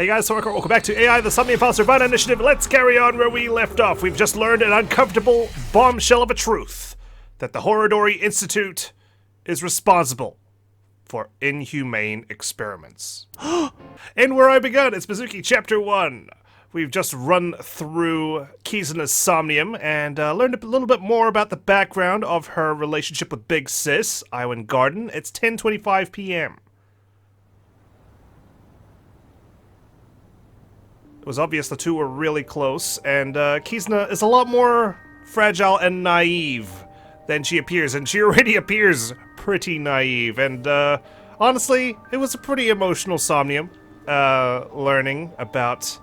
Hey guys, so welcome back to AI, the Somnium Files Nirvana Initiative. Let's carry on where we left off. We've just learned an uncomfortable bombshell of a truth. That the Horodori Institute is responsible for inhumane experiments. And where I begun, it's Mizuki Chapter 1. We've just run through Kizuna's Somnium and learned a little bit more about the background of her relationship with Big Sis, Iwan Garden. It's 10:25 p.m. It was obvious the two were really close, and Kizuna is a lot more fragile and naive than she appears, and she already appears pretty naive, and honestly, it was a pretty emotional Somnium, learning about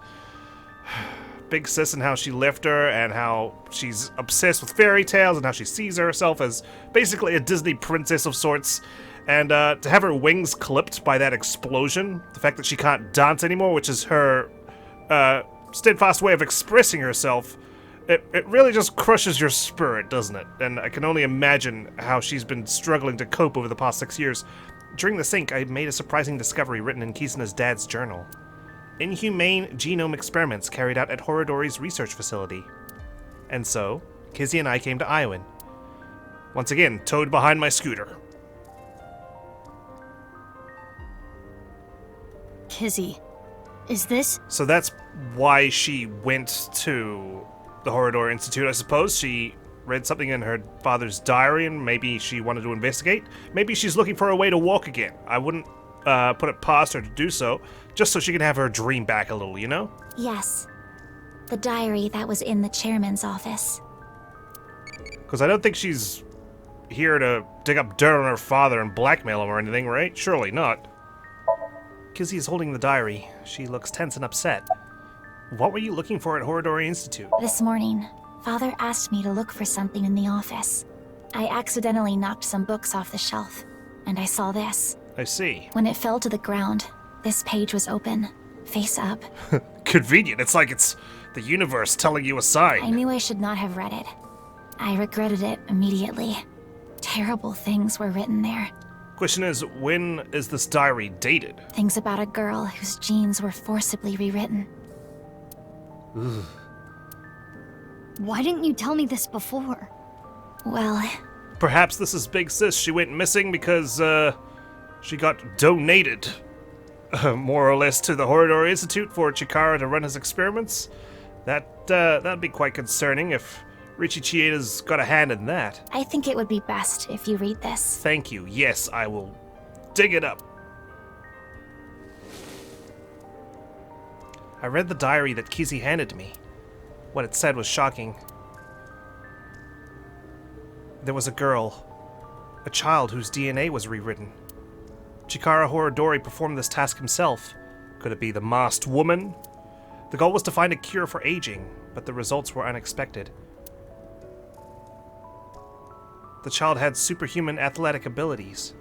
Big Sis and how she left her, and how she's obsessed with fairy tales, and how she sees herself as basically a Disney princess of sorts, and to have her wings clipped by that explosion, the fact that she can't dance anymore, which is her steadfast way of expressing herself, it really just crushes your spirit, doesn't it? And I can only imagine how she's been struggling to cope over the past 6 years. During the sync, I made a surprising discovery written in Kizuna's dad's journal. Inhumane genome experiments carried out at Horodori's research facility. And so, Kizzy and I came to Iwan. Once again, towed behind my scooter. Kizzy. Is this? So that's why she went to the Horodori Institute, I suppose. She read something in her father's diary and maybe she wanted to investigate. Maybe she's looking for a way to walk again. I wouldn't put it past her to do so, just so she can have her dream back a little, you know? Yes. The diary that was in the chairman's office. Because I don't think she's here to dig up dirt on her father and blackmail him or anything, right? Surely not. Kizzy is holding the diary. She looks tense and upset. What were you looking for at Horodori Institute? This morning, Father asked me to look for something in the office. I accidentally knocked some books off the shelf, and I saw this. I see. When it fell to the ground, this page was open, face up. Convenient. It's like it's the universe telling you a sign. I knew I should not have read it. I regretted it immediately. Terrible things were written there. Question is, when is this diary dated? Things about a girl whose genes were forcibly rewritten. Ugh. Why didn't you tell me this before? Well, Perhaps this is Big Sis. She went missing because, she got donated, more or less, to the Horodori Institute for Chikara to run his experiments. That'd be quite concerning if Richie Chieda's got a hand in that. I think it would be best if you read this. Thank you. Yes, I will dig it up. I read the diary that Kizzy handed to me. What it said was shocking. There was a girl, a child whose DNA was rewritten. Chikara Horodori performed this task himself. Could it be the masked woman? The goal was to find a cure for aging, but the results were unexpected. The child had superhuman athletic abilities.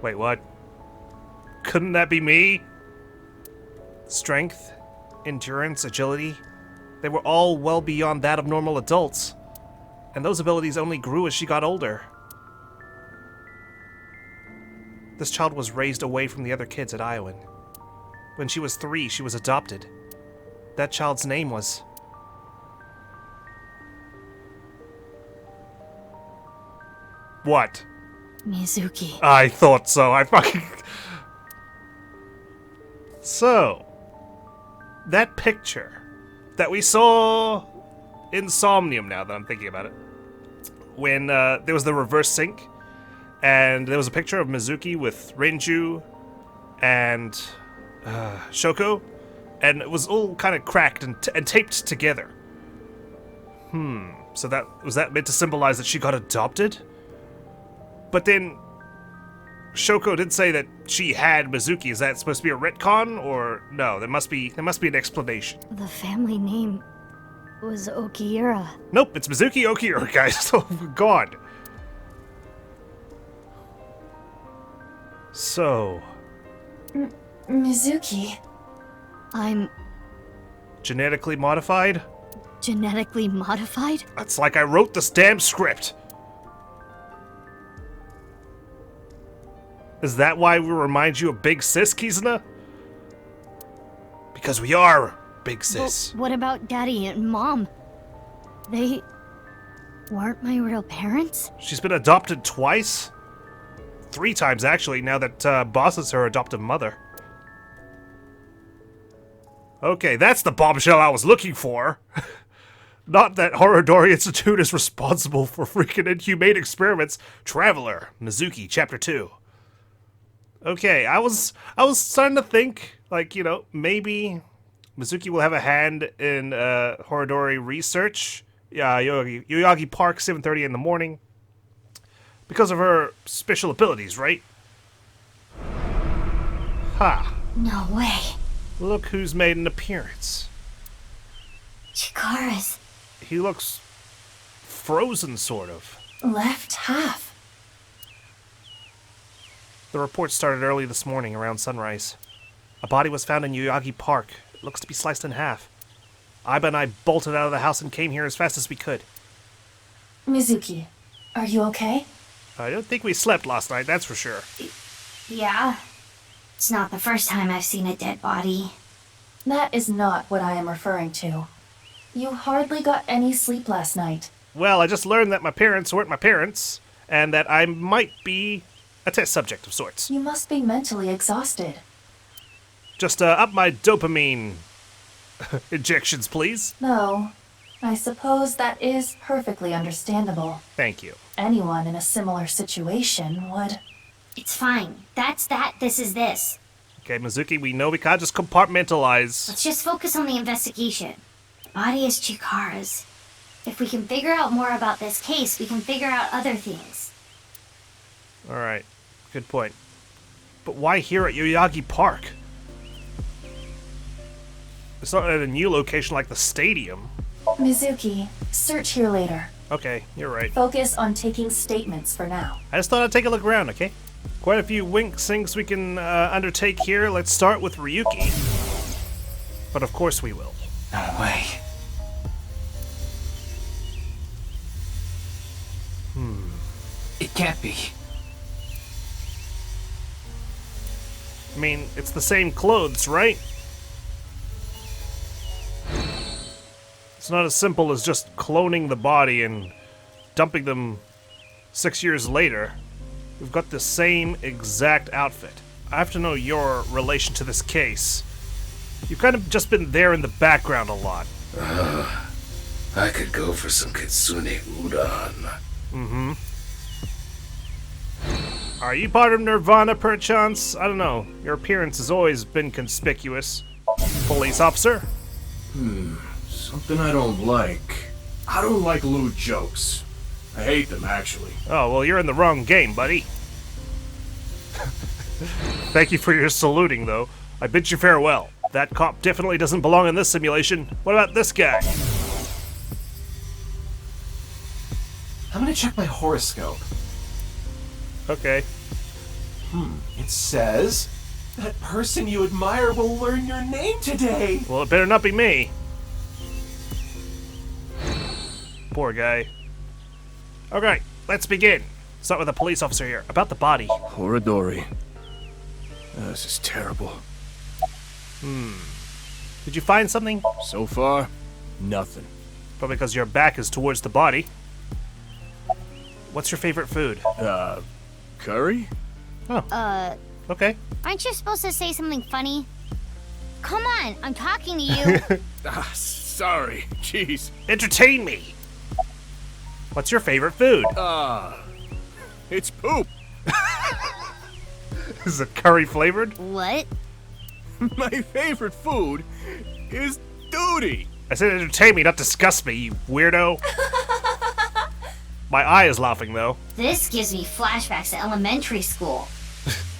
Wait, what? Couldn't that be me? Strength, endurance, agility, they were all well beyond that of normal adults. And those abilities only grew as she got older. This child was raised away from the other kids at Iwan. When she was 3, she was adopted. That child's name was... What? Mizuki. I thought so. I fucking... So, that picture that we saw in Somnium, now that I'm thinking about it, when there was the reverse sync, and there was a picture of Mizuki with Renju and Shoko, and it was all kind of cracked and taped together. So was that meant to symbolize that she got adopted? But then Shoko did say that she had Mizuki. Is that supposed to be a retcon, or no? There must be an explanation. The family name was Okiura. Nope, it's Mizuki Okiura, guys. Oh God. So, Mizuki. I'm genetically modified? genetically modified? It's like I wrote this damn script. Is that why we remind you of Big Sis, Kizuna? Because we are, big sis. What about Daddy and Mom? They weren't my real parents? She's been adopted twice? 3 times, actually, now that Boss is her adoptive mother. Okay, that's the bombshell I was looking for. Not that Horodori Institute is responsible for freaking inhumane experiments. Traveler, Mizuki, Chapter 2. Okay, I was starting to think, like, you know, maybe Mizuki will have a hand in Horodori research. Yeah, Yoyagi Park, 7:30 in the morning. Because of her special abilities, right? Ha. No way. Look who's made an appearance. Chikara's. He looks frozen, sort of. Left half. The report started early this morning, around sunrise. A body was found in Yoyagi Park. It looks to be sliced in half. Aiba and I bolted out of the house and came here as fast as we could. Mizuki, are you okay? I don't think we slept last night, that's for sure. Yeah. It's not the first time I've seen a dead body. That is not what I am referring to. You hardly got any sleep last night. Well, I just learned that my parents weren't my parents, and that I might be a test subject of sorts. You must be mentally exhausted. Just up my dopamine injections, please. No, I suppose that is perfectly understandable. Thank you. Anyone in a similar situation would... It's fine. That's that, this is this. Okay, Mizuki, we know we can't just compartmentalize. Let's just focus on the investigation. The body is Chikara's. If we can figure out more about this case, we can figure out other things. Alright, good point. But why here at Yoyagi Park? It's not at a new location like the stadium. Mizuki, search here later. Okay, you're right. Focus on taking statements for now. I just thought I'd take a look around, okay? Quite a few wink things we can undertake here. Let's start with Ryuki. But of course we will. No way. It can't be. I mean, it's the same clothes, right? It's not as simple as just cloning the body and dumping them 6 years later. We've got the same exact outfit. I have to know your relation to this case. You've kind of just been there in the background a lot. I could go for some kitsune udon. Mm-hmm. Are you part of Nirvana, perchance? I don't know. Your appearance has always been conspicuous. Police officer? Something I don't like. I don't like lewd jokes. I hate them, actually. Oh, well, you're in the wrong game, buddy. Thank you for your saluting, though. I bid you farewell. That cop definitely doesn't belong in this simulation. What about this guy? I'm gonna check my horoscope. Okay. It says, that person you admire will learn your name today. Well, it better not be me. Poor guy. Okay, let's begin. Start with a police officer here. About the body. Horodori. This is terrible. Did you find something? So far, nothing. Probably because your back is towards the body. What's your favorite food? Curry? Oh, okay. Aren't you supposed to say something funny? Come on, I'm talking to you. Sorry. Jeez. Entertain me! What's your favorite food? It's poop. Is it curry flavored? What? My favorite food is duty. I said entertain me, not disgust me, you weirdo. My eye is laughing, though. This gives me flashbacks to elementary school.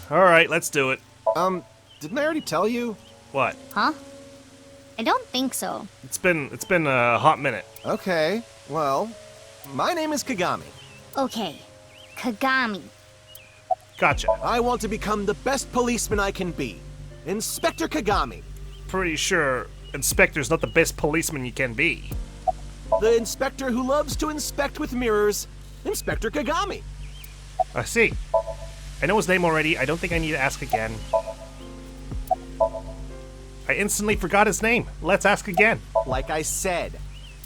Alright, let's do it. Didn't I already tell you? What? Huh? I don't think so. It's been a hot minute. Okay, well, my name is Kagami. Okay. Kagami. Gotcha. I want to become the best policeman I can be. Inspector Kagami. Pretty sure Inspector's not the best policeman you can be. The inspector who loves to inspect with mirrors. Inspector Kagami. I see. I know his name already. I don't think I need to ask again. I instantly forgot his name. Let's ask again. Like I said,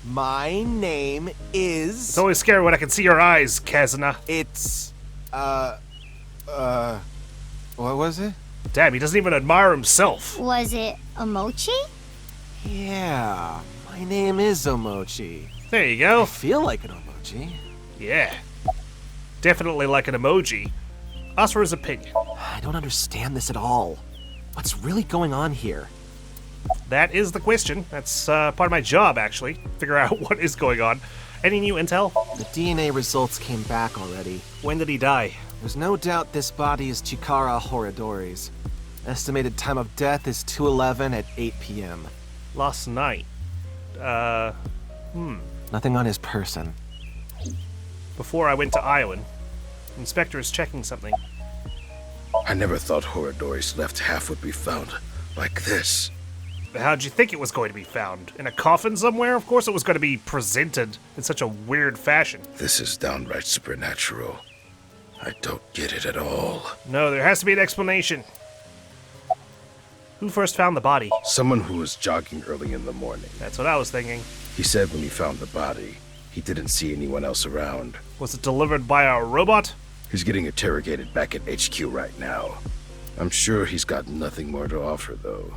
my name is... It's always scary when I can see your eyes, Kazuna. It's... What was it? Damn, he doesn't even admire himself. Was it Omochi? Yeah, my name is Omochi. There you go. I feel like an Omochi. Yeah. Definitely like an emoji. Ask for his opinion. I don't understand this at all. What's really going on here? That is the question. That's part of my job, actually. Figure out what is going on. Any new intel? The DNA results came back already. When did he die? There's no doubt this body is Chikara Horadori's. Estimated time of death is 2:11 at 8 p.m. Last night. Nothing on his person. Before I went to Iowan. Inspector is checking something. I never thought Horadori's left half would be found like this. How'd you think it was going to be found? In a coffin somewhere? Of course it was going to be presented in such a weird fashion. This is downright supernatural. I don't get it at all. No, there has to be an explanation. Who first found the body? Someone who was jogging early in the morning. That's what I was thinking. He said when he found the body, he didn't see anyone else around. Was it delivered by a robot? He's getting interrogated back at HQ right now. I'm sure he's got nothing more to offer, though.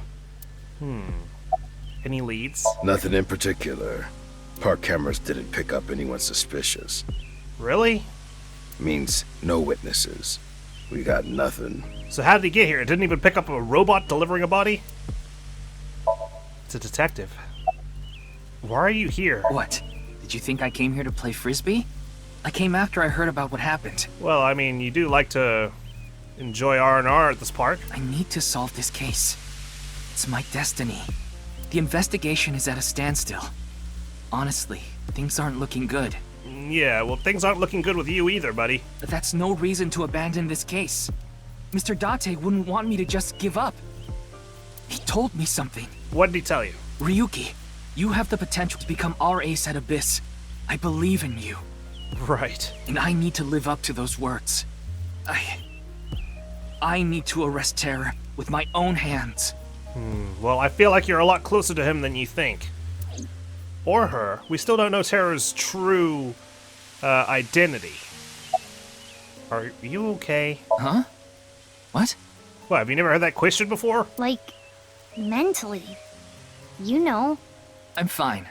Any leads? Nothing in particular. Park cameras didn't pick up anyone suspicious. Really? Means no witnesses. We got nothing. So how did he get here? It didn't even pick up a robot delivering a body? It's a detective. Why are you here? What? Did you think I came here to play frisbee? I came after I heard about what happened. Well, I mean, you do like to enjoy R&R at this park. I need to solve this case. It's my destiny. The investigation is at a standstill. Honestly, things aren't looking good. Yeah, well, things aren't looking good with you either, buddy. But that's no reason to abandon this case. Mr. Date wouldn't want me to just give up. He told me something. What did he tell you? Ryuki, you have the potential to become our ace at ABIS. I believe in you. Right. And I need to live up to those words. I need to arrest Terror with my own hands. Well, I feel like you're a lot closer to him than you think. Or her. We still don't know Terror's true identity. Are you okay? Huh? What? What, have you never heard that question before? Like, mentally. You know. I'm fine.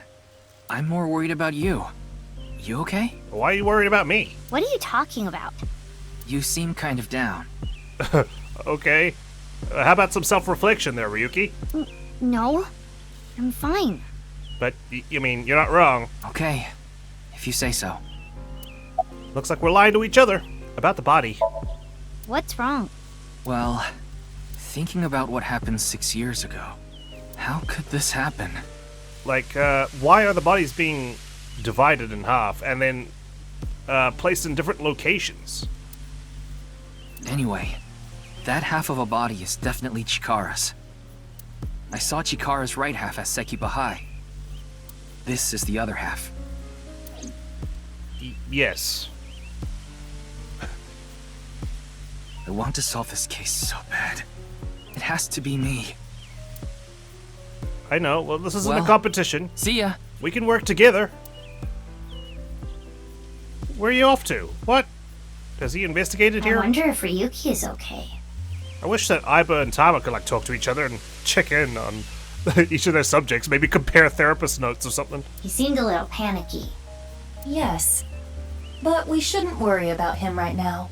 I'm more worried about you. You okay? Why are you worried about me? What are you talking about? You seem kind of down. Okay. How about some self-reflection there, Ryuki? No. I'm fine. But, you mean, you're not wrong. Okay, if you say so. Looks like we're lying to each other about the body. What's wrong? Well, thinking about what happened 6 years ago, how could this happen? Like, why are the bodies being divided in half and then placed in different locations? Anyway, that half of a body is definitely Chikara's. I saw Chikara's right half as Sekiba High. This is the other half. Yes. I want to solve this case so bad. It has to be me. I know. Well, this isn't a Well- competition. See ya! We can work together. Where are you off to? What? Has he investigated I here? wonder if Ryuki is okay. I wish that Aiba and Tama could, like, talk to each other and check in on each of their subjects. Maybe compare therapist notes or something. He seemed a little panicky. Yes. But we shouldn't worry about him right now.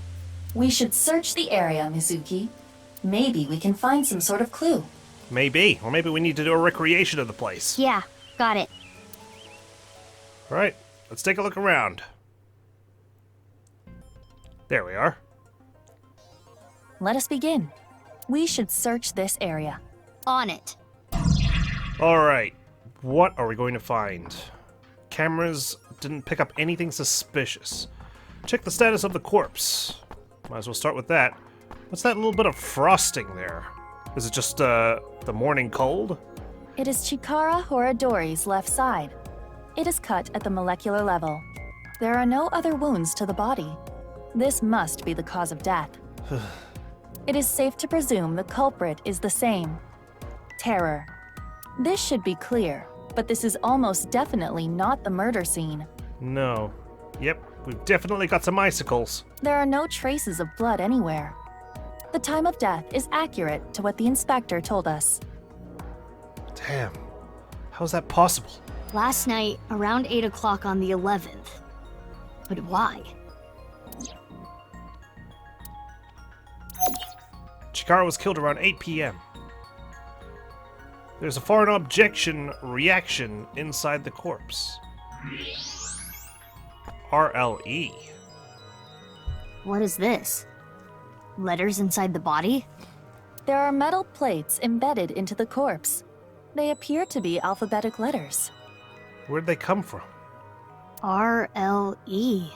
We should search the area, Mizuki. Maybe we can find some sort of clue. Maybe. Or maybe we need to do a recreation of the place. Yeah, got it. All right. Let's take a look around. There we are. Let us begin. We should search this area. On it. All right. What are we going to find? Cameras didn't pick up anything suspicious. Check the status of the corpse. Might as well start with that. What's that little bit of frosting there? Is it just, the morning cold? It is Chikara Horadori's left side. It is cut at the molecular level. There are no other wounds to the body. This must be the cause of death. It is safe to presume the culprit is the same. Terror. This should be clear, but this is almost definitely not the murder scene. No. Yep, we've definitely got some icicles. There are no traces of blood anywhere. The time of death is accurate to what the inspector told us. Damn. How's that possible? Last night, around 8 o'clock on the 11th. But why? Chikara was killed around 8 p.m. There's a foreign objection reaction inside the corpse. RLE. What is this? Letters inside the body? There are metal plates embedded into the corpse. They appear to be alphabetic letters. Where'd they come from? RLE.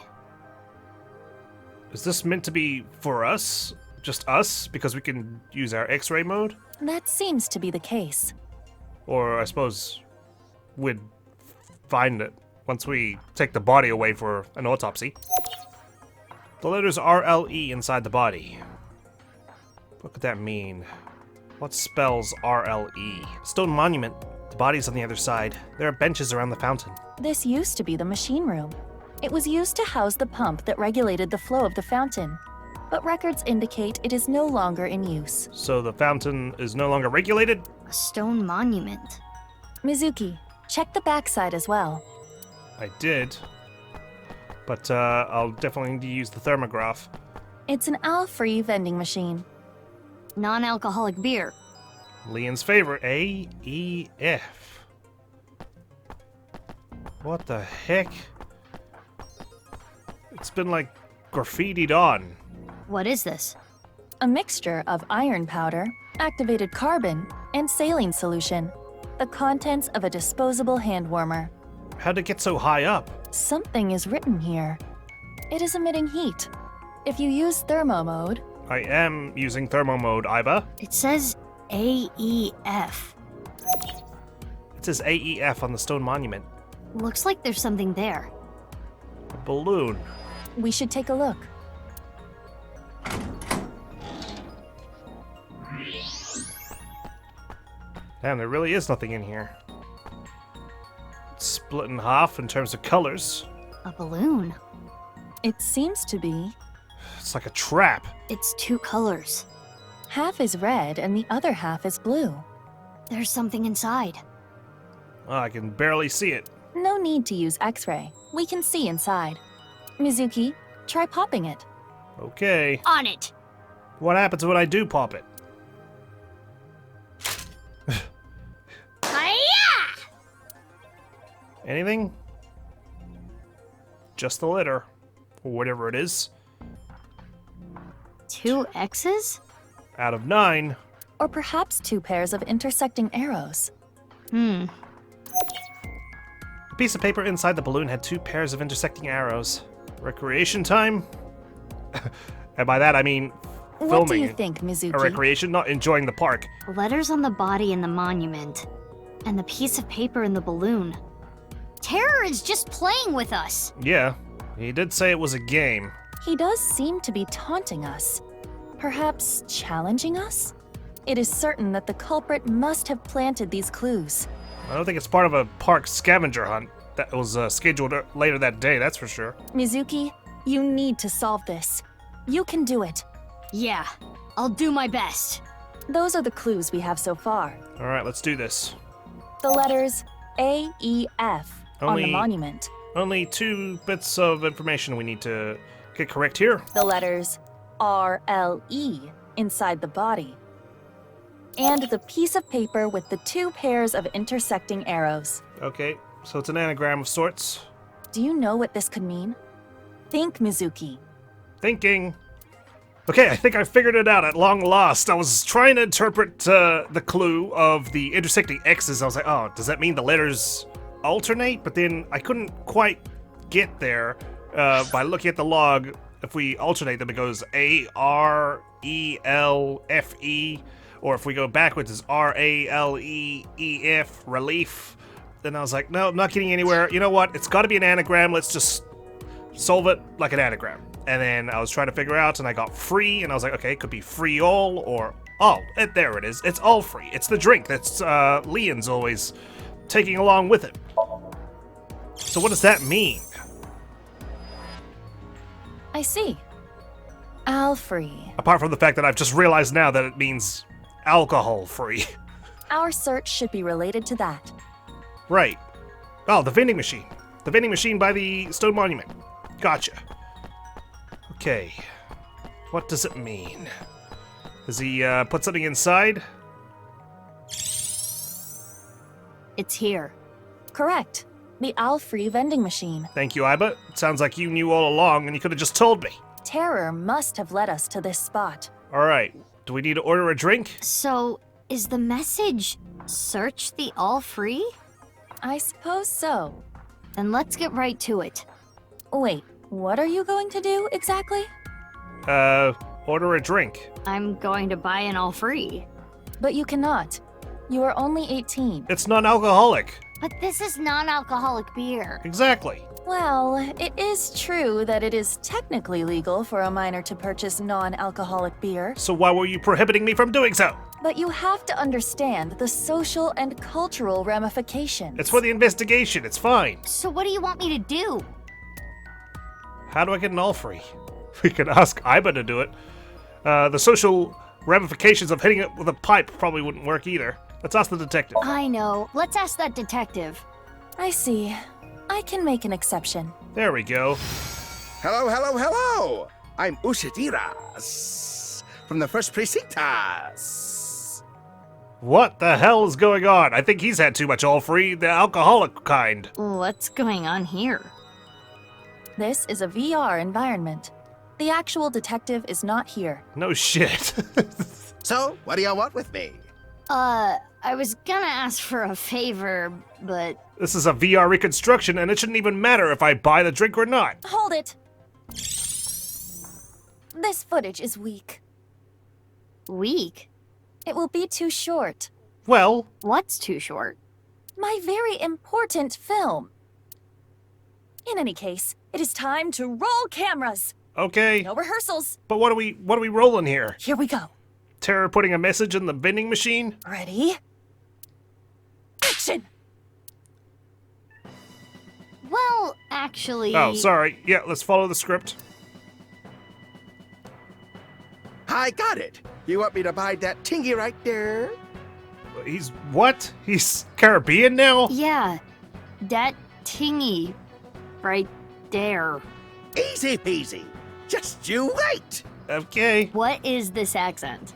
Is this meant to be for us? Just us? Because we can use our X-ray mode? That seems to be the case. Or I suppose we'd find it once we take the body away for an autopsy. The letters RLE inside the body. What could that mean? What spells RLE? Stone monument. The body's on the other side. There are benches around the fountain. This used to be the machine room. It was used to house the pump that regulated the flow of the fountain, but records indicate it is no longer in use. So the fountain is no longer regulated? A stone monument. Mizuki, check the backside as well. I did. But I'll definitely need to use the thermograph. It's an al-free vending machine. Non-alcoholic beer. Leon's favorite, AEF. What the heck? It's been like graffitied on. What is this? A mixture of iron powder, activated carbon, and saline solution. The contents of a disposable hand warmer. How'd it get so high up? Something is written here. It is emitting heat. If you use thermo mode, I am using thermo mode, Aiba. It says AEF. It says AEF on the stone monument. Looks like there's something there. A balloon. we should take a look. Damn, there really is nothing in here. It's split in half in terms of colors. A balloon. It seems to be. It's like a trap. It's two colors. Half is red and the other half is blue. There's something inside. Oh, I can barely see it. No need to use X-ray. We can see inside. Mizuki, try popping it. Okay. On it! What happens when I do pop it? Hiya! Anything? Just the letter. Or whatever it is. 2 X's? Out of 9. Or perhaps 2 pairs of intersecting arrows. Hmm. The piece of paper inside the balloon had 2 pairs of intersecting arrows. Recreation time? And by that I mean filming. What do you think, Mizuki? A recreation, not enjoying the park. Letters on the body in the monument. And the piece of paper in the balloon. Terror is just playing with us. Yeah, he did say it was a game. He does seem to be taunting us. Perhaps challenging us? It is certain that the culprit must have planted these clues. I don't think it's part of a park scavenger hunt that was scheduled later that day, that's for sure. Mizuki, you need to solve this. You can do it. Yeah, I'll do my best. Those are the clues we have so far. Alright, let's do this. The letters A, E, F on the Only- monument. Only 2 bits of information we need to get correct here. The letters R, L, E inside the body. And the piece of paper with the 2 pairs of intersecting arrows. Okay, so it's an anagram of sorts. Do you know what this could mean? Think, Mizuki. Thinking. Okay, I think I figured it out at long last. I was trying to interpret the clue of the intersecting X's. I was like, oh, does that mean the letters alternate? But then I couldn't quite get there by looking at the log. If we alternate them, it goes A-R-E-L-F-E. Or if we go backwards, it's R-A-L-E-E-F, relief. Then I was like, no, I'm not getting anywhere. You know what? It's got to be an anagram. Let's just solve it like an anagram. and then I was trying to figure out, and I got free, and I was like, okay, it could be free all, or... Oh, there it is. It's all free. It's the drink that's Leon's always taking along with him. So what does that mean? I see. Al-free. Apart from the fact that I've just realized now that it means alcohol-free. Our search should be related to that. Right. Oh, the vending machine. The vending machine by the stone monument. Gotcha. Okay. What does it mean? Does he put something inside? It's here. Correct. The Al-free vending machine. Thank you, Aiba. Sounds like you knew all along and you could have just told me. Terror must have led us to this spot. Alright. Do we need to order a drink? So, is the message search the all free? I suppose so. Then let's get right to it. Wait, what are you going to do exactly? Order a drink. I'm going to buy an all free. But you cannot. You are only 18. It's non-alcoholic. But this is non-alcoholic beer. Exactly. Well, it is true that it is technically legal for a minor to purchase non-alcoholic beer, So why were you prohibiting me from doing so? but you have to understand the social and cultural ramifications. It's for the investigation. It's fine. So what do you want me to do? How do I get an all free? We could ask Aiba to do it. The social ramifications of hitting it with a pipe probably wouldn't work either. Let's ask the detective. I know. Let's ask that detective. I see. I can make an exception. There we go. Hello, hello, hello! I'm Ushidira from the first precinct. What the hell is going on? I think he's had too much all free, the alcoholic kind. What's going on here? This is a VR environment. The actual detective is not here. No shit. So, what do y'all want with me? I was gonna ask for a favor, but... This is a VR reconstruction, and it shouldn't even matter if I buy the drink or not. Hold it! This footage is weak. Weak? It will be too short. Well, What's too short? My very important film. In any case, it is time to roll cameras. okay. No rehearsals. But what are we rolling here? Here we go. Terror putting a message in the vending machine? Ready? Action! Well, actually... Oh, sorry. Yeah, let's follow the script. I got it. You want me to buy that tingy right there? He's what? He's Caribbean now? Yeah, that tingy right there. Easy peasy. Just you wait. Okay. What is this accent?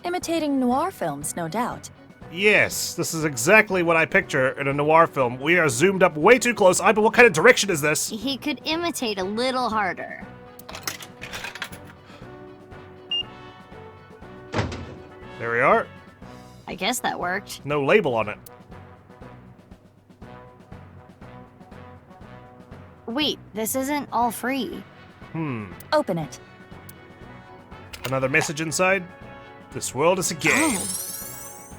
Imitating noir films, no doubt. Yes, this is exactly what I picture in a noir film. We are zoomed up way too close. But what kind of direction is this? He could imitate a little harder. There we are. I guess that worked. No label on it. Wait, this isn't all free. Open it. Another message inside. This world is a game, Oh,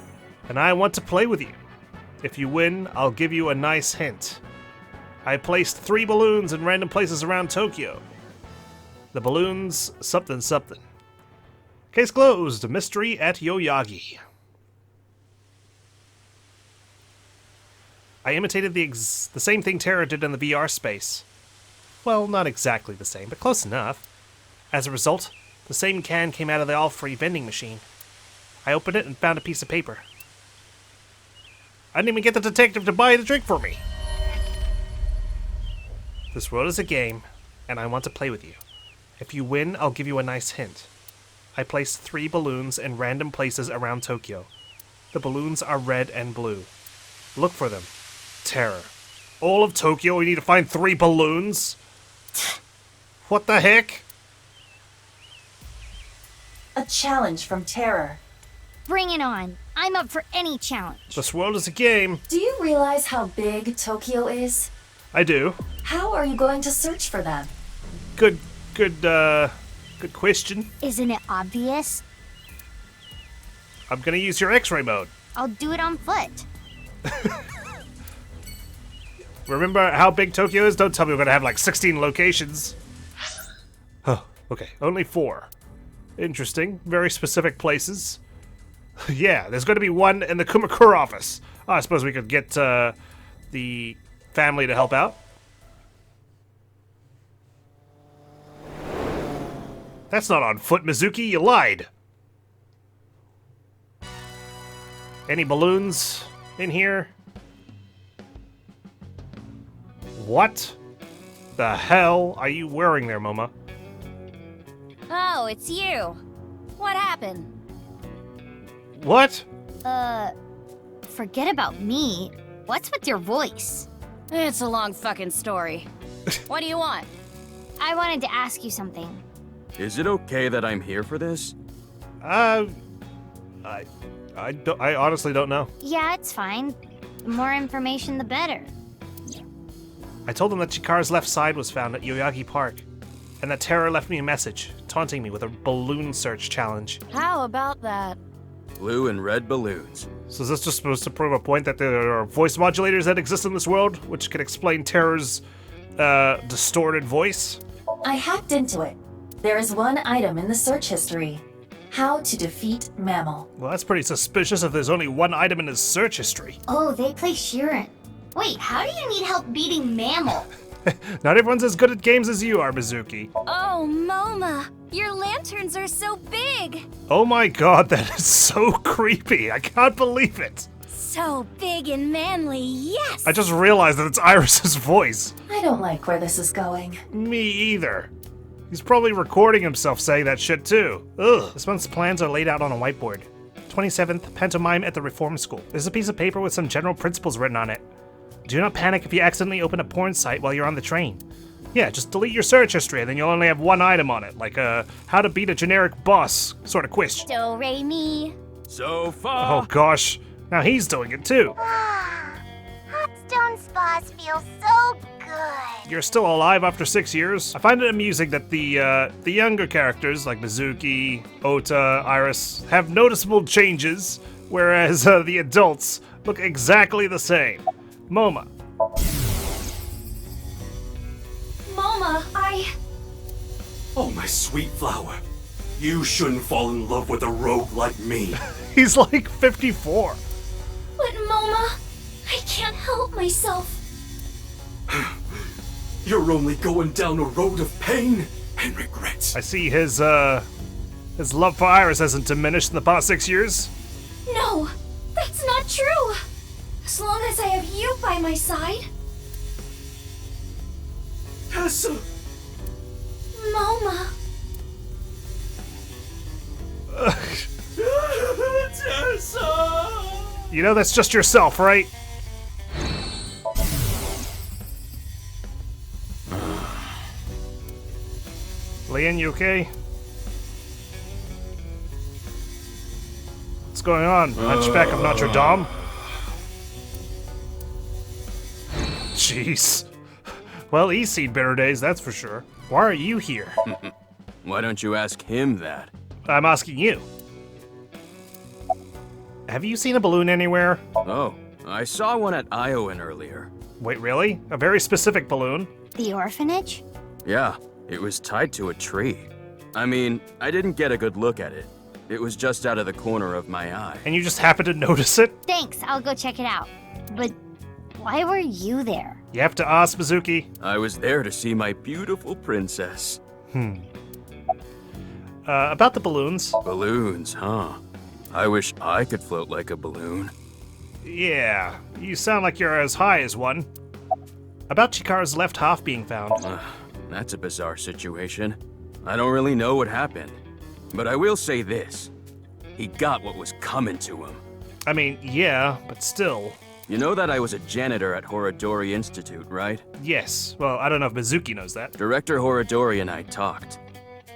and I want to play with you. If you win, I'll give you a nice hint. I placed 3 balloons in random places around Tokyo. The balloons, something something. Case closed. Mystery at Yoyagi. I imitated the same thing Terra did in the VR space. Well, not exactly the same, but close enough. As a result, the same can came out of the all-free vending machine. I opened it and found a piece of paper. I didn't even get the detective to buy the drink for me. This world is a game, and I want to play with you. If you win, I'll give you a nice hint. I placed 3 balloons in random places around Tokyo. The balloons are red and blue. Look for them. Terror. All of Tokyo, we need to find 3 balloons? What the heck? A challenge from Terror. bring it on. I'm up for any challenge. This world is a game. Do you realize how big Tokyo is? I do. How are you going to search for them? Good question. Isn't it obvious? I'm gonna use your X-ray mode. I'll do it on foot. Remember how big Tokyo is? Don't tell me we're gonna have like 16 locations. Oh, okay. Only 4. Interesting. Very specific places. Yeah, there's going to be one in the Kumakura office. Oh, I suppose we could get the family to help out. That's not on foot, Mizuki. You lied. Any balloons in here? What the hell are you wearing there, Moma? Oh, it's you. What happened? What? Forget about me. What's with your voice? It's a long fucking story. What do you want? I wanted to ask you something. Is it okay that I'm here for this? I honestly don't know. Yeah, it's fine. The more information, the better. I told them that Chikara's left side was found at Yoyagi Park, and that Terra left me a message, taunting me with a balloon search challenge. How about that? Blue and red balloons. So is this just supposed to prove a point that there are voice modulators that exist in this world, which can explain Terra's, distorted voice? I hacked into it. There is one item in the search history. How to defeat Mammal. Well, that's pretty suspicious if there's only one item in his search history. Oh, they play Sheeran. Wait, how do you need help beating Mammal? Not everyone's as good at games as you are, Mizuki. Oh, Moma, your lanterns are so big. Oh my god, that is so creepy. I can't believe it. So big and manly, yes! I just realized that it's Iris's voice. I don't like where this is going. Me either. He's probably recording himself saying that shit too. Ugh. This month's plans are laid out on a whiteboard. 27th, pantomime at the Reform School. There's a piece of paper with some general principles written on it. Do not panic if you accidentally open a porn site while you're on the train. Yeah, just delete your search history and then you'll only have one item on it, like how to beat a generic boss sort of quiz. Do, re, mi. So far. Oh gosh, now he's doing it too. Hot stone spas feel so good. You're still alive after 6 years? I find it amusing that the younger characters, like Mizuki, Ota, Iris, have noticeable changes, whereas the adults look exactly the same. Moma. Moma, Oh, my sweet flower. You shouldn't fall in love with a rogue like me. He's like 54. But Moma, I can't help myself. You're only going down a road of pain and regret. I see his love for Iris hasn't diminished in the past 6 years. No, that's not true. As long as I have you by my side. Tessa! Moma. Tessa! You know that's just yourself, right? Leon, you okay? What's going on? Hunchback of Notre Dame? Jeez. Well, he's seen better days, that's for sure. Why are you here? Why don't you ask him that? I'm asking you. Have you seen a balloon anywhere? Oh, I saw one at Iowan earlier. Wait, really? A very specific balloon? The orphanage? Yeah, it was tied to a tree. I mean, I didn't get a good look at it. It was just out of the corner of my eye. And you just happened to notice it? Thanks, I'll go check it out. But why were you there? You have to ask, Mizuki. I was there to see my beautiful princess. About the balloons. Balloons, huh? I wish I could float like a balloon. Yeah, you sound like you're as high as one. About Chikara's left half being found. That's a bizarre situation. I don't really know what happened. But I will say this. He got what was coming to him. I mean, yeah, but still. You know that I was a janitor at Horodori Institute, right? Yes. Well, I don't know if Mizuki knows that. Director Horodori and I talked.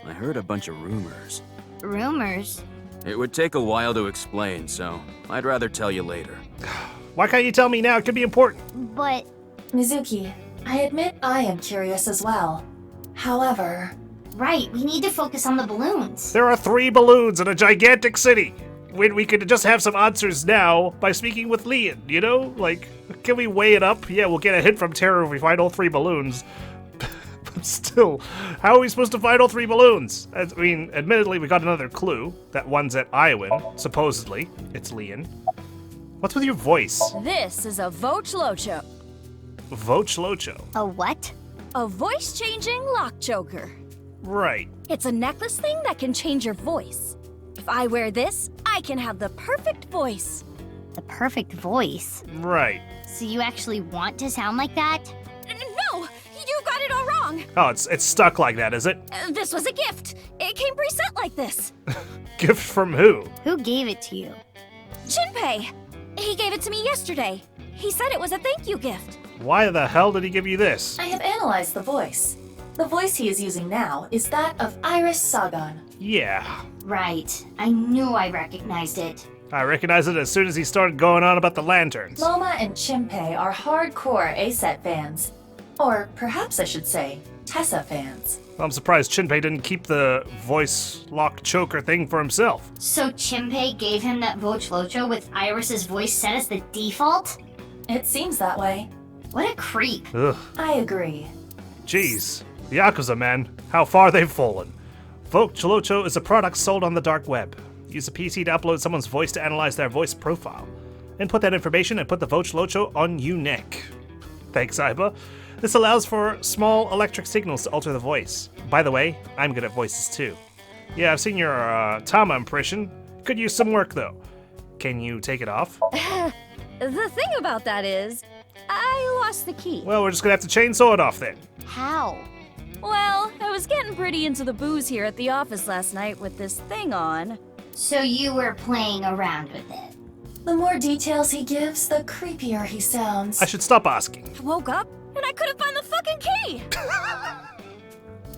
I heard a bunch of rumors. Rumors? It would take a while to explain, so I'd rather tell you later. Why can't you tell me now? It could be important. But... Mizuki, I admit I am curious as well. However... Right, we need to focus on the balloons. There are 3 balloons in a gigantic city. We could just have some answers now by speaking with Leon, you know? Like, can we weigh it up? Yeah, we'll get a hint from Terra if we find all 3 balloons. Still, how are we supposed to find all 3 balloons? I mean, admittedly, we got another clue. That one's at Iowin, supposedly. It's Leon. What's with your voice? This is a Vochlocho. Vochlocho? A what? A voice-changing lock choker. Right. It's a necklace thing that can change your voice. If I wear this, I can have the perfect voice. The perfect voice? Right. So you actually want to sound like that? No! You got it all wrong! Oh, it's stuck like that, is it? This was a gift. It came preset like this. Gift from who? Who gave it to you? Junpei. He gave it to me yesterday. He said it was a thank you gift. Why the hell did he give you this? I have analyzed the voice. The voice he is using now is that of Iris Sagan. Yeah. Right. I knew I recognized it. I recognized it as soon as he started going on about the lanterns. Loma and Chimpei are hardcore A-set fans. Or perhaps I should say, Tessa fans. I'm surprised Chinpei didn't keep the voice lock choker thing for himself. So Chimpei gave him that Vochlocho with Iris's voice set as the default? It seems that way. What a creep. Ugh. I agree. Jeez. The Yakuza, man. How far they've fallen. Vochlocho is a product sold on the dark web. Use a PC to upload someone's voice to analyze their voice profile. Input that information and put the Vochlocho on Unique. Thanks, Aiba. This allows for small electric signals to alter the voice. By the way, I'm good at voices too. Yeah, I've seen your Tama impression. Could use some work though. Can you take it off? The thing about that is, I lost the key. Well, we're just gonna have to chainsaw it off then. How? Well, I was getting pretty into the booze here at the office last night with this thing on. So you were playing around with it? The more details he gives, the creepier he sounds. I should stop asking. I woke up and I couldn't find the fucking key!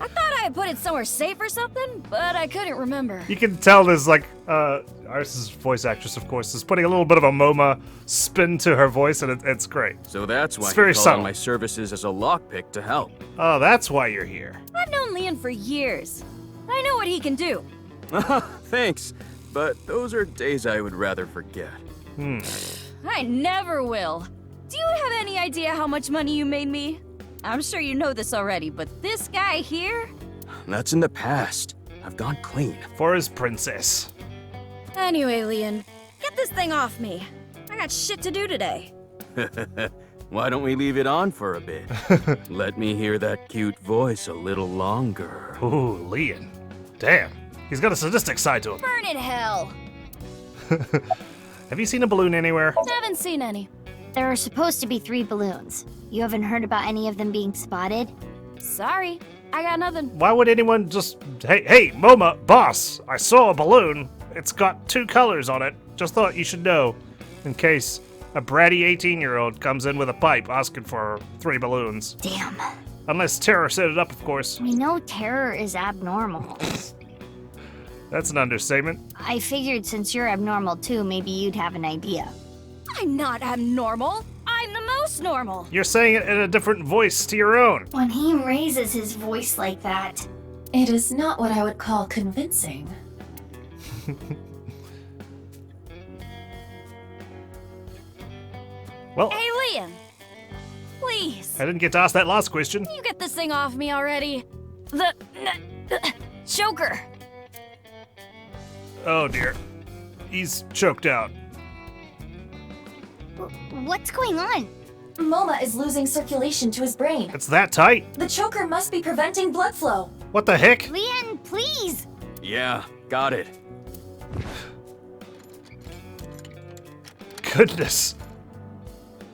I thought I had put it somewhere safe or something, but I couldn't remember. You can tell there's like, Iris' voice actress, of course, is putting a little bit of a MoMA spin to her voice, and it's great. So that's why It's very you called subtle. on my services as a lockpick to help. Oh, that's why you're here. I've known Leon for years. I know what he can do. Thanks, but those are days I would rather forget. I never will. Do you have any idea how much money you made me? I'm sure you know this already, but this guy here? That's in the past. I've gone clean. For his princess. Anyway, Leon, get this thing off me. I got shit to do today. Why don't we leave it on for a bit? Let me hear that cute voice a little longer. Ooh, Leon. Damn. He's got a sadistic side to him. Burn in hell. Have you seen a balloon anywhere? Haven't seen any. There are supposed to be 3 balloons. You haven't heard about any of them being spotted? Sorry, I got nothing. Why would anyone just... Hey, MoMA, boss, I saw a balloon. It's got 2 colors on it. Just thought you should know. In case a bratty 18-year-old comes in with a pipe asking for 3 balloons. Damn. Unless Terror set it up, of course. We know terror is abnormal. That's an understatement. I figured since you're abnormal too, maybe you'd have an idea. I'm not abnormal. I'm the most normal. You're saying it in a different voice to your own. When he raises his voice like that... It is not what I would call convincing. Well, Hey, Leon. Please. I didn't get to ask that last question. You get this thing off me already. The choker. Oh dear. He's choked out. What's going on? Moma is losing circulation to his brain. It's that tight? The choker must be preventing blood flow. What the heck? Leon, please! Yeah, got it. Goodness.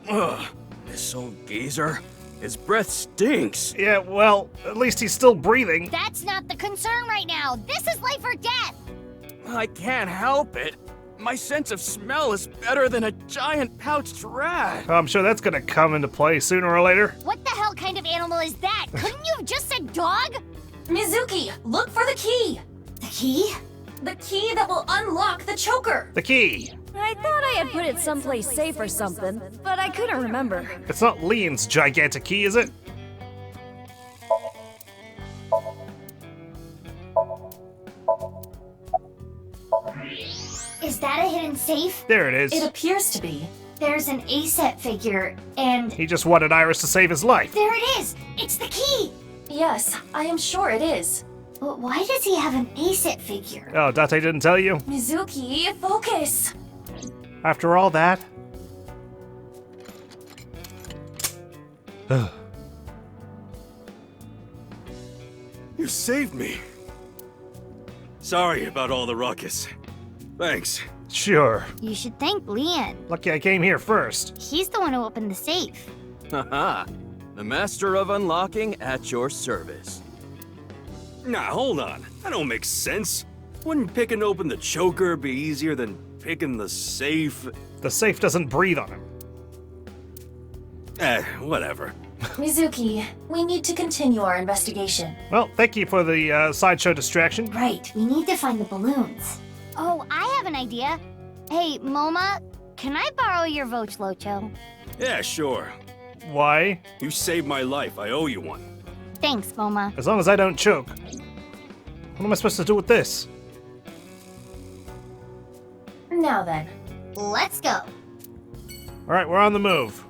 Ugh, this old geezer. His breath stinks. Yeah, well, at least he's still breathing. That's not the concern right now. This is life or death. I can't help it. My sense of smell is better than a giant pouched rat. I'm sure that's gonna come into play sooner or later. What the hell kind of animal is that? Couldn't you have just said dog? Mizuki, look for the key. The key? The key that will unlock the choker. The key. I thought I had put it someplace safe or something, but I couldn't remember. It's not Leon's gigantic key, is it? Is that a hidden safe? There it is. It appears to be. There's an A-set figure, and... He just wanted Iris to save his life. There it is! It's the key! Yes, I am sure it is. But why does he have an ACET figure? Oh, Date didn't tell you? Mizuki, focus! After all that? You saved me. Sorry about all the ruckus. Thanks. Sure. You should thank Leon. Lucky I came here first. He's the one who opened the safe. Haha. The master of unlocking at your service. Nah, hold on. That don't make sense. Wouldn't picking open the choker be easier than picking the safe? The safe doesn't breathe on him. Whatever. Mizuki, we need to continue our investigation. Well, thank you for the sideshow distraction. Right, we need to find the balloons. Oh, I have an idea. Hey, Moma, can I borrow your Vochlocho? Yeah, sure. Why? You saved my life. I owe you one. Thanks, Moma. As long as I don't choke. What am I supposed to do with this? Now then. Let's go. Alright, we're on the move.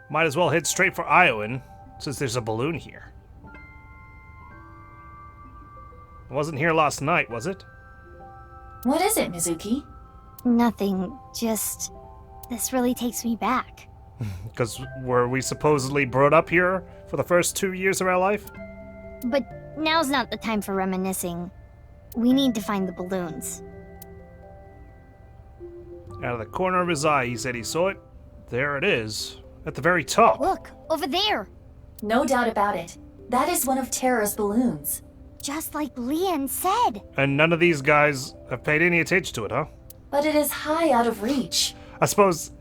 Might as well head straight for Iowan, since there's a balloon here. It wasn't here last night, was it? What is it, Mizuki? Nothing, just... This really takes me back. Because were we supposedly brought up here for the first 2 years of our life? But now's not the time for reminiscing. We need to find the balloons. Out of the corner of his eye, he said he saw it. There it is. At the very top. Look, over there. No doubt about it. That is one of Terra's balloons. Just like Leon said. And none of these guys have paid any attention to it, huh? But it is high out of reach. I suppose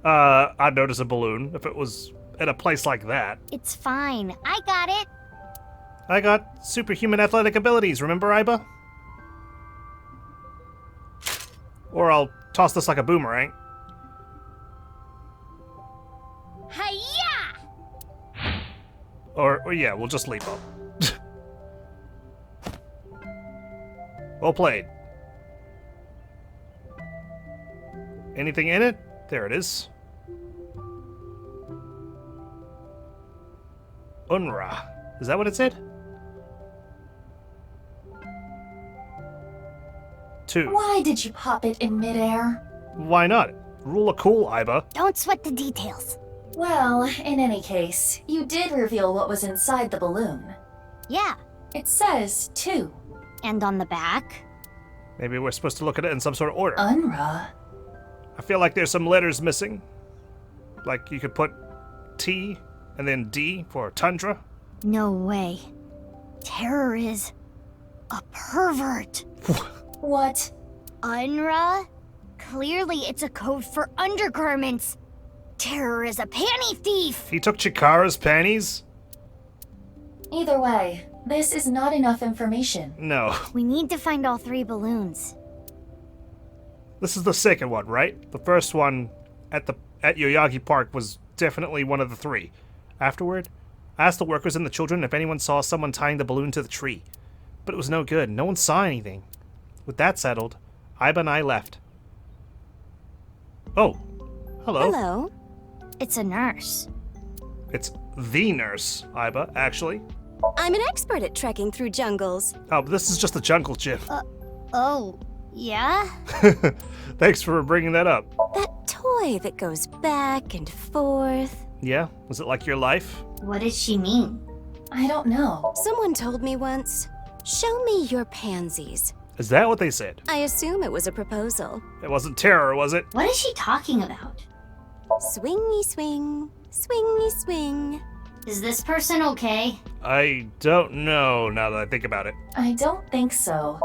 I'd notice a balloon if it was at a place like that. It's fine. I got it. I got superhuman athletic abilities, remember, Aiba? Or I'll toss this like a boomerang. Hiya! Or yeah, we'll just leap up. Well played. Anything in it? There it is. Unra. Is that what it said? 2. Why did you pop it in midair? Why not? Rule of cool, Aiba. Don't sweat the details. Well, in any case, you did reveal what was inside the balloon. Yeah. It says 2. And on the back? Maybe we're supposed to look at it in some sort of order. Unra. I feel like there's some letters missing. Like you could put T and then D for tundra. No way. Terror is a pervert. What? Unra? Clearly it's a code for undergarments. Terror is a panty thief. He took Chikara's panties? Either way, this is not enough information. No. We need to find all 3 balloons. This is the second one, right? The first one at Yoyagi Park was definitely one of the 3. Afterward, I asked the workers and the children if anyone saw someone tying the balloon to the tree. But it was no good. No one saw anything. With that settled, Aiba and I left. Oh. Hello. Hello. It's a nurse. It's the nurse, Aiba, actually. I'm an expert at trekking through jungles. Oh, but this is just a jungle gym. Oh, yeah? Thanks for bringing that up. That toy that goes back and forth. Yeah? Was it like your life? What does she mean? I don't know. Someone told me once, show me your pansies. Is that what they said? I assume it was a proposal. It wasn't terror, was it? What is she talking about? Swingy swing, swingy swing. Is this person okay? I don't know now that I think about it. I don't think so.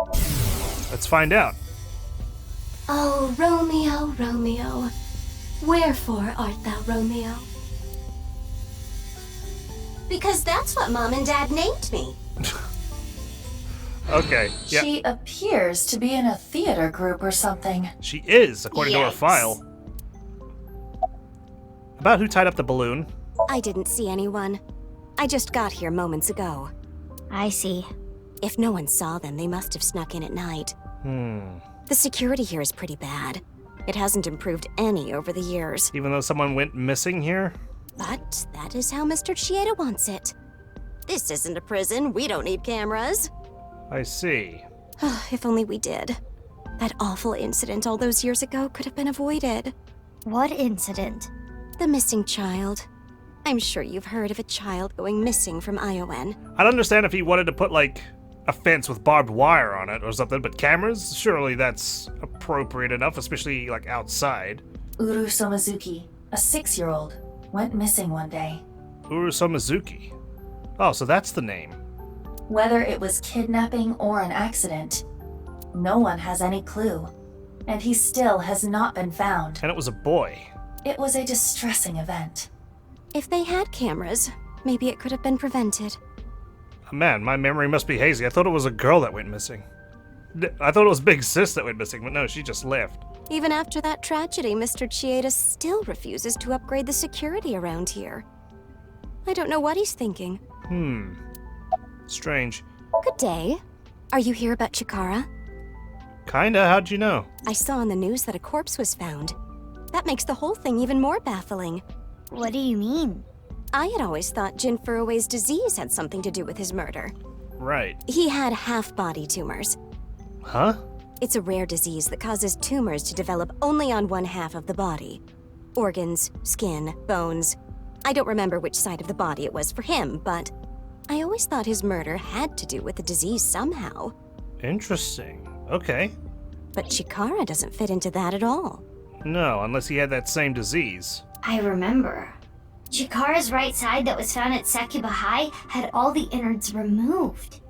Let's find out. Oh, Romeo, Romeo, wherefore art thou Romeo? Because that's what Mom and Dad named me. Okay, yeah. She appears to be in a theater group or something. She is, according to her file. About who tied up the balloon? I didn't see anyone. I just got here moments ago. I see. If no one saw them, they must have snuck in at night. Hmm. The security here is pretty bad. It hasn't improved any over the years. Even though someone went missing here? But that is how Mr. Chieda wants it. This isn't a prison. We don't need cameras. I see. If only we did. That awful incident all those years ago could have been avoided. What incident? The missing child. I'm sure you've heard of a child going missing from ION. I'd understand if he wanted to put, like, a fence with barbed wire on it or something, but cameras? Surely that's appropriate enough, especially, like, outside. Uru Somizuki, a 6-year-old, went missing one day. Uru Somizuki. Oh, so that's the name. Whether it was kidnapping or an accident, no one has any clue. And he still has not been found. And it was a boy. It was a distressing event. If they had cameras, maybe it could have been prevented. Man, my memory must be hazy. I thought it was a girl that went missing. I thought it was Big Sis that went missing, but no, she just left. Even after that tragedy, Mr. Chieda still refuses to upgrade the security around here. I don't know what he's thinking. Strange. Good day. Are you here about Chikara? Kinda, how'd you know? I saw on the news that a corpse was found. That makes the whole thing even more baffling. What do you mean? I had always thought Jin Furue's disease had something to do with his murder. Right. He had half-body tumors. Huh? It's a rare disease that causes tumors to develop only on one half of the body. Organs, skin, bones. I don't remember which side of the body it was for him, but I always thought his murder had to do with the disease somehow. Interesting. Okay. But Chikara doesn't fit into that at all. No, unless he had that same disease. I remember. Chikara's right side that was found at Sekiba High had all the innards removed.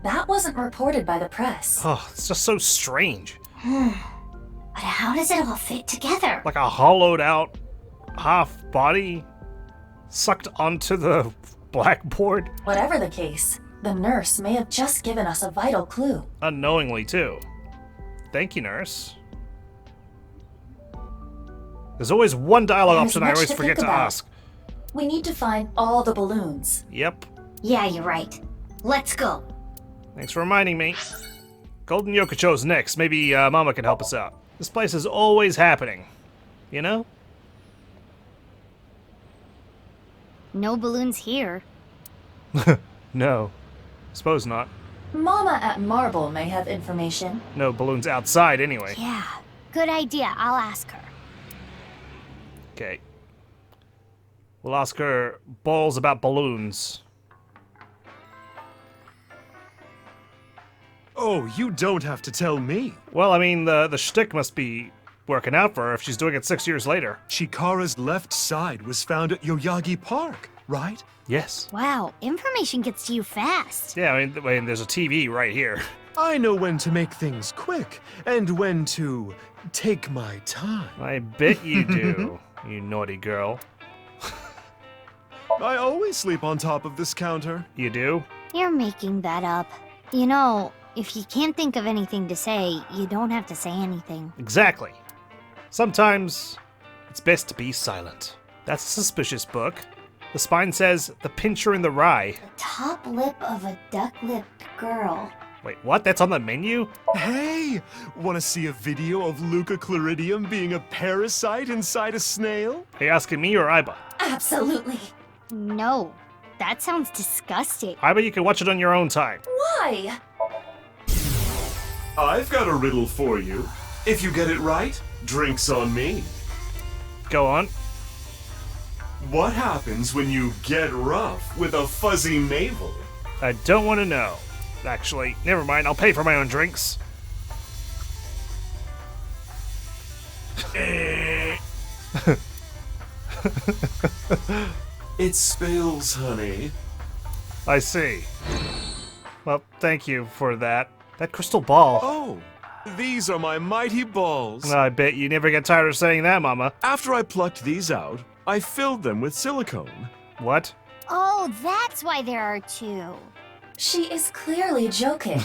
That wasn't reported by the press. Oh, it's just so strange. But how does it all fit together? Like a hollowed out half body sucked onto the blackboard? Whatever the case, the nurse may have just given us a vital clue. Unknowingly, too. Thank you, nurse. There's always one dialogue option I always forget to ask. We need to find all the balloons. Yep. Yeah, you're right. Let's go. Thanks for reminding me. Golden Yokocho's next. Maybe Mama can help us out. This place is always happening. You know? No balloons here. No. Suppose not. Mama at Marble may have information. No balloons outside anyway. Yeah, good idea. I'll ask her. Okay. We'll ask her balls about balloons. Oh, you don't have to tell me. Well, I mean, the shtick must be working out for her if she's doing it 6 years later. Chikara's left side was found at Yoyagi Park, right? Yes. Wow, information gets to you fast. Yeah, I mean, there's a TV right here. I know when to make things quick and when to take my time. I bet you do, you naughty girl. I always sleep on top of this counter. You do? You're making that up. You know, if you can't think of anything to say, you don't have to say anything. Exactly. Sometimes it's best to be silent. That's a suspicious book. The spine says, The Pincher in the Rye. The top lip of a duck-lipped girl. Wait, what? That's on the menu? Hey! Want to see a video of Luca Chloridium being a parasite inside a snail? Are you asking me or Aiba? Absolutely. No, that sounds disgusting. Aiba, you can watch it on your own time. Why? I've got a riddle for you. If you get it right, drinks on me. Go on. What happens when you get rough with a fuzzy navel? I don't want to know. Actually, never mind. I'll pay for my own drinks. It spills, honey. I see. Well, thank you for that. That crystal ball. Oh, these are my mighty balls. I bet you never get tired of saying that, Mama. After I plucked these out, I filled them with silicone. What? Oh, that's why there are two. She is clearly joking.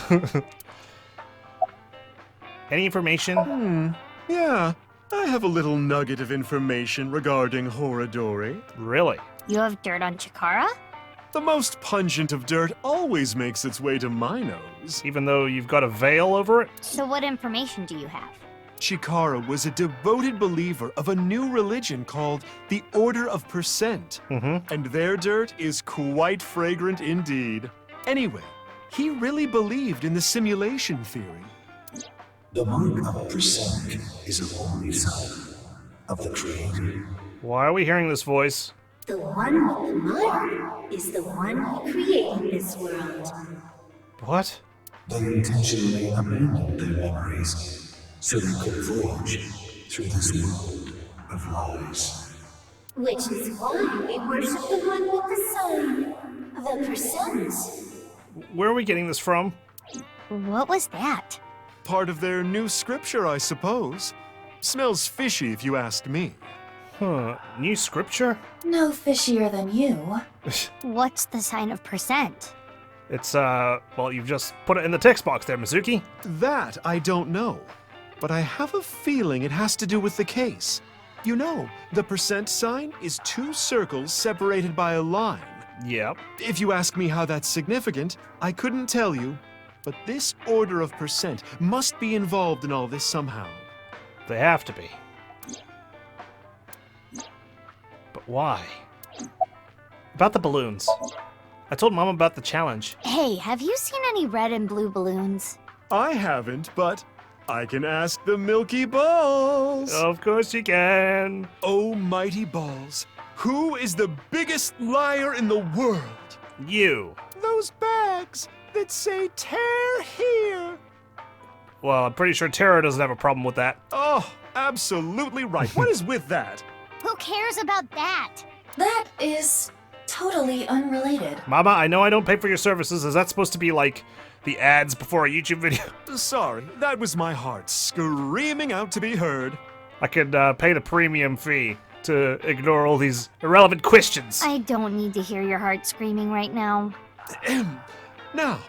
Any information? Yeah, I have a little nugget of information regarding Horadori. Really? You have dirt on Chikara? The most pungent of dirt always makes its way to my nose. Even though you've got a veil over it? So what information do you have? Chikara was a devoted believer of a new religion called the Order of Percent. And their dirt is quite fragrant indeed. Anyway, he really believed in the simulation theory. The mark of percent is a holy sign of the Creator. Why are we hearing this voice? The one with the mark is the one who created this world. What? They intentionally abandoned their memories so they could voyage through this world of lies. Which is why we worship the one with the sign, the percent. Where are we getting this from? What was that? Part of their new scripture, I suppose. Smells fishy if you ask me. Huh, new scripture? No fishier than you. What's the sign of percent? It's, well, you've just put it in the text box there, Mizuki. That I don't know, but I have a feeling it has to do with the case. You know, the percent sign is two circles separated by a line. Yep. If you ask me how that's significant, I couldn't tell you, but this order of percent must be involved in all this somehow. They have to be. But why? About the balloons. I told Mom about the challenge. Hey, have you seen any red and blue balloons? I haven't, but I can ask the Milky Balls. Of course you can. Oh, mighty balls. Who is the biggest liar in the world? You. Those bags that say tear here. Well, I'm pretty sure Tara doesn't have a problem with that. Oh, absolutely right. What is with that? Who cares about that? That is totally unrelated. Mama, I know I don't pay for your services. Is that supposed to be like the ads before a YouTube video? Sorry, that was my heart screaming out to be heard. I could pay the premium fee to ignore all these irrelevant questions. I don't need to hear your heart screaming right now. Now,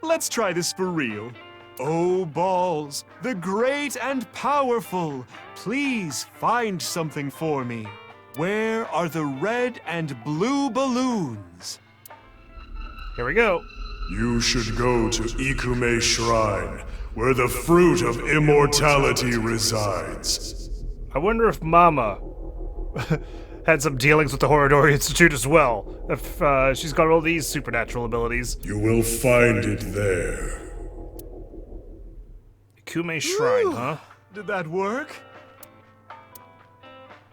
let's try this for real. Oh, balls, the great and powerful, please find something for me. Where are the red and blue balloons? Here we go. You should go to Ikume Shrine, where the fruit of immortality resides. I wonder if Mama had some dealings with the Horodori Institute as well, if she's got all these supernatural abilities. You will find it there. Ikume Shrine, huh? Did that work?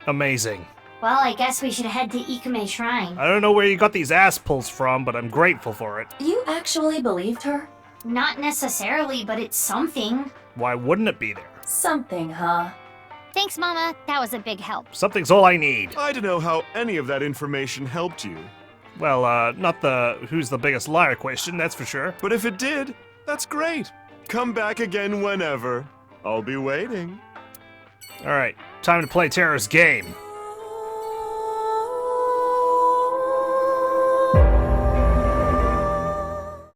Amazing. Well, I guess we should head to Ikume Shrine. I don't know where you got these ass pulls from, but I'm grateful for it. You actually believed her? Not necessarily, but it's something. Why wouldn't it be there? Something, huh? Thanks, Mama. That was a big help. Something's all I need. I don't know how any of that information helped you. Well, not the who's the biggest liar question, that's for sure. But if it did, that's great. Come back again whenever. I'll be waiting. Alright, time to play Tara's game.